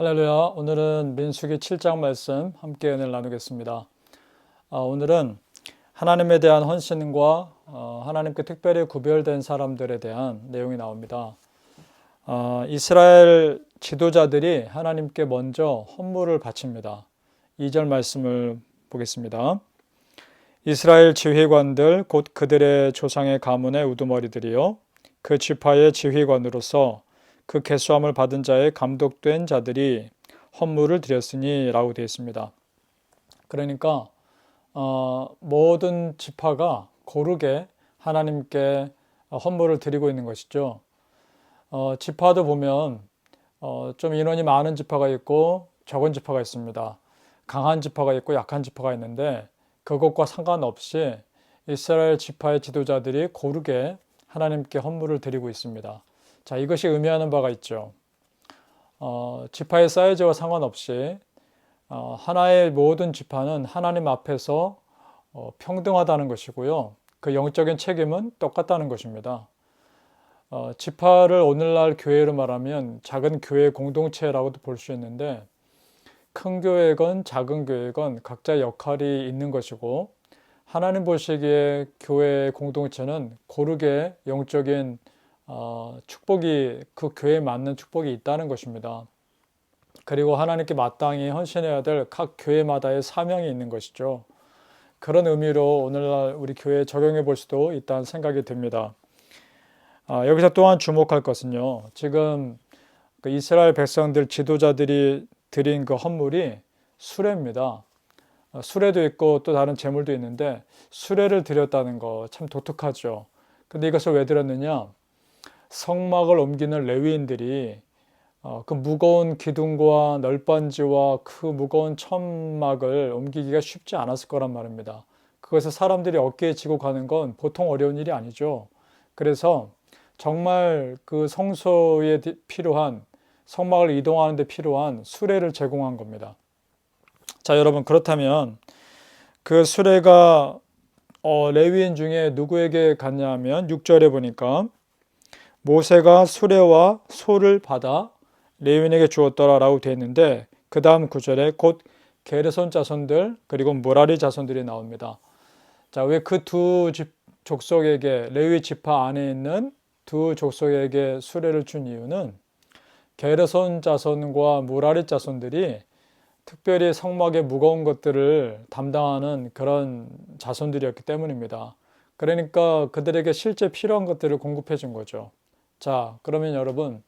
할렐루야. 오늘은 민수기 7장 말씀 함께 은혜를 나누겠습니다. 오늘은 하나님에 대한 헌신과 하나님께 특별히 구별된 사람들에 대한 내용이 나옵니다. 이스라엘 지도자들이 하나님께 먼저 헌물을 바칩니다. 2절 말씀을 보겠습니다. 이스라엘 지휘관들 곧 그들의 조상의 가문의 우두머리들이요 그 지파의 지휘관으로서 그 계수함을 받은 자의 감독된 자들이 헌물을 드렸으니 라고 되어 있습니다. 그러니까 모든 지파가 고르게 하나님께 헌물을 드리고 있는 것이죠. 지파도 보면 좀 인원이 많은 지파가 있고 적은 지파가 있습니다. 강한 지파가 있고 약한 지파가 있는데 그것과 상관없이 이스라엘 지파의 지도자들이 고르게 하나님께 헌물을 드리고 있습니다. 자, 이것이 의미하는 바가 있죠. 지파의 사이즈와 상관없이 하나의 모든 지파는 하나님 앞에서 평등하다는 것이고요. 그 영적인 책임은 똑같다는 것입니다. 지파를 오늘날 교회로 말하면 작은 교회 공동체라고도 볼 수 있는데 큰 교회건 작은 교회건 각자 역할이 있는 것이고 하나님 보시기에 교회 공동체는 고르게 영적인 축복이 그 교회에 맞는 축복이 있다는 것입니다. 그리고 하나님께 마땅히 헌신해야 될 각 교회마다의 사명이 있는 것이죠. 그런 의미로 오늘날 우리 교회에 적용해 볼 수도 있다는 생각이 듭니다. 여기서 또한 주목할 것은요. 지금 그 이스라엘 백성들 지도자들이 드린 그 헌물이 수레입니다. 수레도 있고 또 다른 제물도 있는데 수레를 드렸다는 거 참 독특하죠. 근데 이것을 왜 드렸느냐? 성막을 옮기는 레위인들이 그 무거운 기둥과 널빤지와 그 무거운 천막을 옮기기가 쉽지 않았을 거란 말입니다. 그것을 사람들이 어깨에 지고 가는 건 보통 어려운 일이 아니죠. 그래서 정말 그 성소에 필요한 성막을 이동하는 데 필요한 수레를 제공한 겁니다. 자, 여러분, 그렇다면 그 수레가 레위인 중에 누구에게 갔냐 하면 6절에 보니까 모세가 수레와 소를 받아 레위인에게 주었더라라고 되어 있는데 그 다음 구절에 곧 게르손 자손들 그리고 무라리 자손들이 나옵니다. 자, 왜 그 두 족속에게 레위 지파 안에 있는 두 족속에게 수레를 준 이유는 게르손 자손과 무라리 자손들이 특별히 성막의 무거운 것들을 담당하는 그런 자손들이었기 때문입니다. 그러니까 그들에게 실제 필요한 것들을 공급해 준 거죠. 자, 그러면 여러분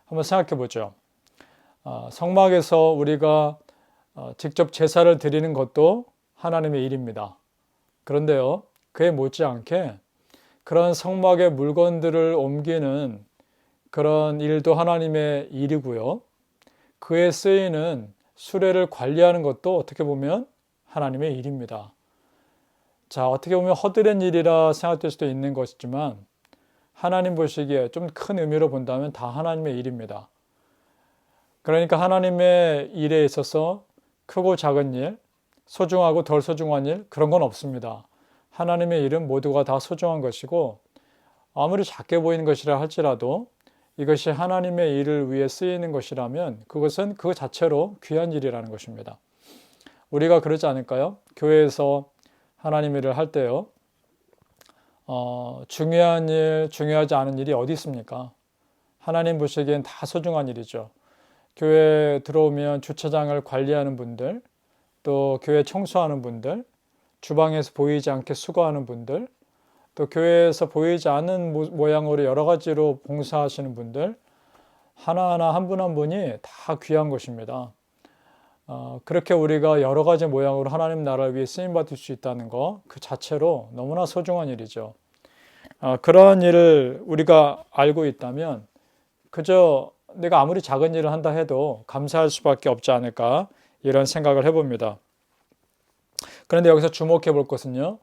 한번 생각해 보죠. 성막에서 우리가 직접 제사를 드리는 것도 하나님의 일입니다. 그런데요, 그에 못지않게 그런 성막의 물건들을 옮기는 그런 일도 하나님의 일이고요. 그에 쓰이는 수레를 관리하는 것도 어떻게 보면 하나님의 일입니다. 자, 어떻게 보면 허드렛 일이라 생각될 수도 있는 것이지만 하나님 보시기에 좀 큰 의미로 본다면 다 하나님의 일입니다. 그러니까 하나님의 일에 있어서 크고 작은 일, 소중하고 덜 소중한 일, 그런 건 없습니다. 하나님의 일은 모두가 다 소중한 것이고 아무리 작게 보이는 것이라 할지라도 이것이 하나님의 일을 위해 쓰이는 것이라면 그것은 그 자체로 귀한 일이라는 것입니다. 우리가 그러지 않을까요? 교회에서 하나님 일을 할 때요. 중요한 일, 중요하지 않은 일이 어디 있습니까? 하나님 보시기엔 다 소중한 일이죠. 교회 들어오면 주차장을 관리하는 분들, 또 교회 청소하는 분들, 주방에서 보이지 않게 수거하는 분들, 또 교회에서 보이지 않는 모양으로 여러 가지로 봉사하시는 분들, 하나하나 한 분 한 분이 다 귀한 것입니다. 그렇게 우리가 여러 가지 모양으로 하나님 나라를 위해 쓰임받을 수 있다는 것, 그 자체로 너무나 소중한 일이죠. 그러한 일을 우리가 알고 있다면 그저 내가 아무리 작은 일을 한다 해도 감사할 수밖에 없지 않을까 이런 생각을 해봅니다. 그런데 여기서 주목해 볼 것은요.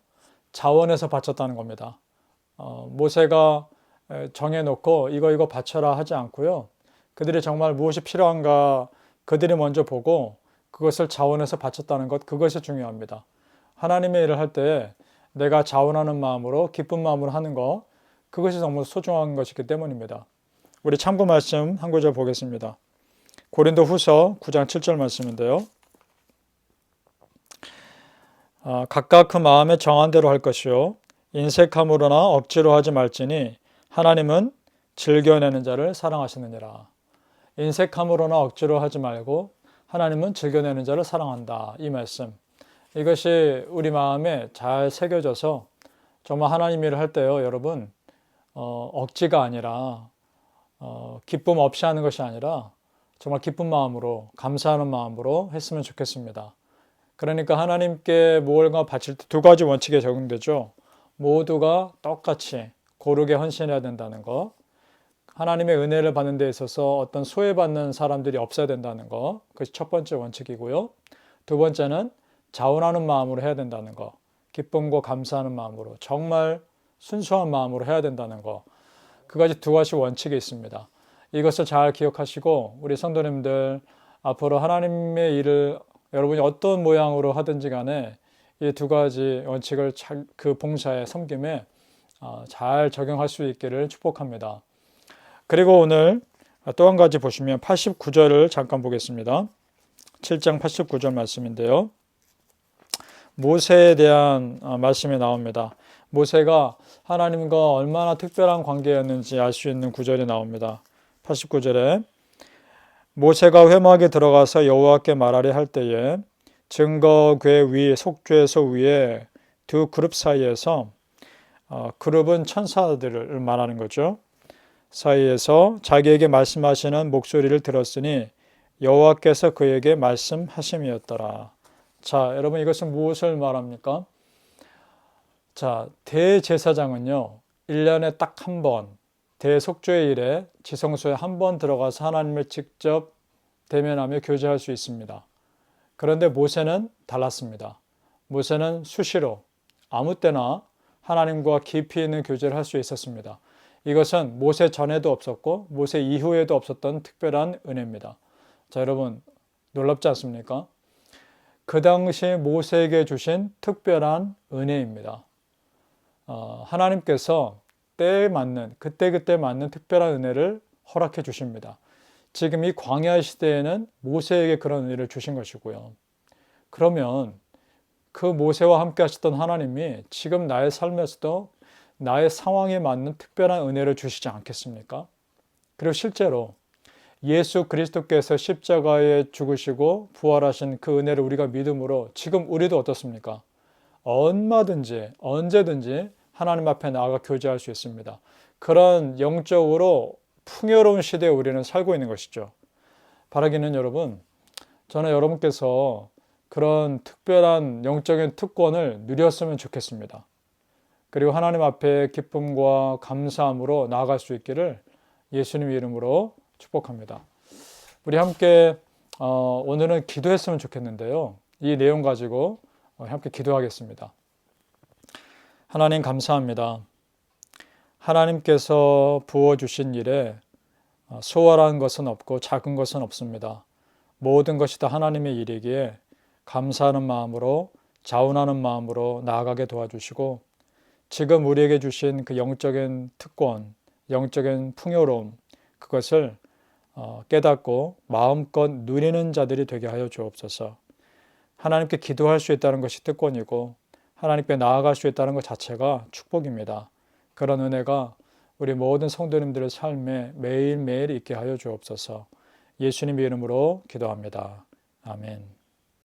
자원에서 바쳤다는 겁니다. 모세가 정해놓고 이거 바쳐라 하지 않고요. 그들이 정말 무엇이 필요한가 그들이 먼저 보고 그것을 자원해서 바쳤다는 것, 그것이 중요합니다. 하나님의 일을 할 때 내가 자원하는 마음으로 기쁜 마음으로 하는 것, 그것이 정말 소중한 것이기 때문입니다. 우리 참고 말씀 한 구절 보겠습니다. 고린도후서 9장 7절 말씀인데요. 각각 그 마음에 정한 대로 할 것이요 인색함으로나 억지로 하지 말지니 하나님은 즐겨내는 자를 사랑하시느니라. 인색함으로나 억지로 하지 말고 하나님은 즐겨내는 자를 사랑한다. 이 말씀. 이것이 우리 마음에 잘 새겨져서 정말 하나님 일을 할 때요, 여러분, 억지가 아니라, 기쁨 없이 하는 것이 아니라 정말 기쁜 마음으로, 감사하는 마음으로 했으면 좋겠습니다. 그러니까 하나님께 무언가 바칠 때 두 가지 원칙에 적용되죠. 모두가 똑같이 고르게 헌신해야 된다는 것, 하나님의 은혜를 받는 데 있어서 어떤 소외받는 사람들이 없어야 된다는 것, 그것이 첫 번째 원칙이고요. 두 번째는 자원하는 마음으로 해야 된다는 것, 기쁨과 감사하는 마음으로, 정말 순수한 마음으로 해야 된다는 것, 그가지 두 가지 원칙이 있습니다. 이것을 잘 기억하시고 우리 성도님들 앞으로 하나님의 일을 여러분이 어떤 모양으로 하든지 간에 이 두 가지 원칙을 그 봉사에 섬김에 잘 적용할 수 있기를 축복합니다. 그리고 오늘 또 한 가지 보시면 89절을 잠깐 보겠습니다. 7장 89절 말씀인데요. 모세에 대한 말씀이 나옵니다. 모세가 하나님과 얼마나 특별한 관계였는지 알 수 있는 구절이 나옵니다. 89절에 모세가 회막에 들어가서 여호와께 말하려 할 때에 증거궤 위 속죄소 위에 두 그룹 사이에서 그룹은 천사들을 말하는 거죠. 사이에서 자기에게 말씀하시는 목소리를 들었으니 여호와께서 그에게 말씀하심이었더라. 자, 여러분 이것은 무엇을 말합니까? 자, 대제사장은요, 1년에 딱 한 번, 대속죄일에 지성소에 한 번 들어가서 하나님을 직접 대면하며 교제할 수 있습니다. 그런데 모세는 달랐습니다. 모세는 수시로 아무 때나 하나님과 깊이 있는 교제를 할 수 있었습니다. 이것은 모세 전에도 없었고 모세 이후에도 없었던 특별한 은혜입니다. 자, 여러분 놀랍지 않습니까? 그 당시 모세에게 주신 특별한 은혜입니다. 하나님께서 때에 맞는 그때그때 맞는 특별한 은혜를 허락해 주십니다. 지금 이 광야 시대에는 모세에게 그런 은혜를 주신 것이고요. 그러면 그 모세와 함께 하셨던 하나님이 지금 나의 삶에서도 나의 상황에 맞는 특별한 은혜를 주시지 않겠습니까? 그리고 실제로 예수 그리스도께서 십자가에 죽으시고 부활하신 그 은혜를 우리가 믿음으로 지금 우리도 어떻습니까? 얼마든지 언제든지 하나님 앞에 나아가 교제할 수 있습니다. 그런 영적으로 풍요로운 시대에 우리는 살고 있는 것이죠. 바라기는 여러분, 저는 여러분께서 그런 특별한 영적인 특권을 누렸으면 좋겠습니다. 그리고 하나님 앞에 기쁨과 감사함으로 나아갈 수 있기를 예수님 이름으로 축복합니다. 우리 함께 오늘은 기도했으면 좋겠는데요. 이 내용 가지고 함께 기도하겠습니다. 하나님 감사합니다. 하나님께서 부어주신 일에 소홀한 것은 없고 작은 것은 없습니다. 모든 것이 다 하나님의 일이기에 감사하는 마음으로 자원하는 마음으로 나아가게 도와주시고 지금 우리에게 주신 그 영적인 특권, 영적인 풍요로움 그것을 깨닫고 마음껏 누리는 자들이 되게 하여 주옵소서. 하나님께 기도할 수 있다는 것이 특권이고 하나님께 나아갈 수 있다는 것 자체가 축복입니다. 그런 은혜가 우리 모든 성도님들의 삶에 매일매일 있게 하여 주옵소서. 예수님의 이름으로 기도합니다. 아멘.